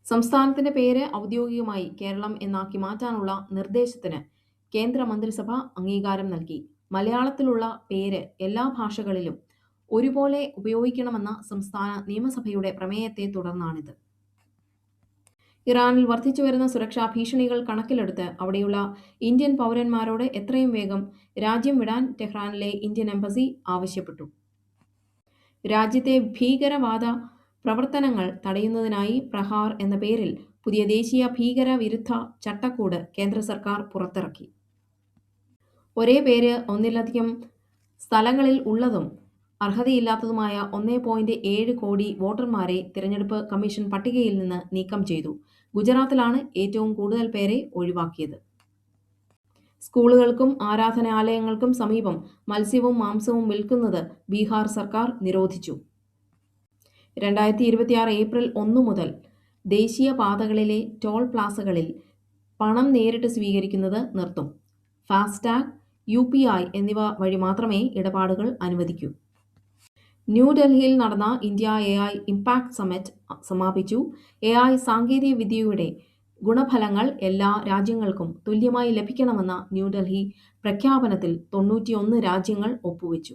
സംസ്ഥാനത്തിന്റെ പേര് ഔദ്യോഗികമായി കേരളം എന്നാക്കി മാറ്റാനുള്ള നിർദ്ദേശത്തിന് കേന്ദ്ര മന്ത്രിസഭ അംഗീകാരം നൽകി. മലയാളത്തിലുള്ള പേര് എല്ലാ ഭാഷകളിലും ഒരുപോലെ ഉപയോഗിക്കണമെന്ന സംസ്ഥാന നിയമസഭയുടെ പ്രമേയത്തെ തുടർന്നാണിത്. ഇറാനിൽ വർദ്ധിച്ചുവരുന്ന സുരക്ഷാ ഭീഷണികൾ കണക്കിലെടുത്ത് അവിടെയുള്ള ഇന്ത്യൻ പൗരന്മാരോട് എത്രയും വേഗം രാജ്യം വിടാൻ ടെഹ്റാനിലെ ഇന്ത്യൻ എംബസി ആവശ്യപ്പെട്ടു. രാജ്യത്തെ ഭീകരവാദ പ്രവർത്തനങ്ങൾ തടയുന്നതിനായി പ്രഹാർ എന്ന പേരിൽ പുതിയ ദേശീയ ഭീകരവിരുദ്ധ ചട്ടക്കൂട് കേന്ദ്ര സർക്കാർ പുറത്തിറക്കി. ഒരേ പേര് ഒന്നിലധികം സ്ഥലങ്ങളിൽ ഉള്ളതും അർഹതയില്ലാത്തതുമായ 1.7 കോടി വോട്ടർമാരെ തിരഞ്ഞെടുപ്പ് കമ്മീഷൻ പട്ടികയിൽ നിന്ന് നീക്കം ചെയ്തു. ഗുജറാത്തിലാണ് ഏറ്റവും കൂടുതൽ പേരെ ഒഴിവാക്കിയത്. സ്കൂളുകൾക്കും ആരാധനാലയങ്ങൾക്കും സമീപം മത്സ്യവും മാംസവും വിൽക്കുന്നത് ബീഹാർ സർക്കാർ നിരോധിച്ചു. 2026 ഏപ്രിൽ 1 മുതൽ ദേശീയ പാതകളിലെ ടോൾ പ്ലാസകളിൽ പണം നേരിട്ട് സ്വീകരിക്കുന്നത് നിർത്തും. ഫാസ്ടാഗ്, UPI എന്നിവ വഴി മാത്രമേ ഇടപാടുകൾ അനുവദിക്കൂ. ന്യൂഡൽഹിയിൽ നടന്ന ഇന്ത്യ AI ഇംപാക്ട് സമ്മിറ്റ് സമാപിച്ചു. AI സാങ്കേതിക വിദ്യയുടെ ഗുണഫലങ്ങൾ എല്ലാ രാജ്യങ്ങൾക്കും തുല്യമായി ലഭിക്കണമെന്ന ന്യൂഡൽഹി പ്രഖ്യാപനത്തിൽ 91 രാജ്യങ്ങൾ ഒപ്പുവെച്ചു.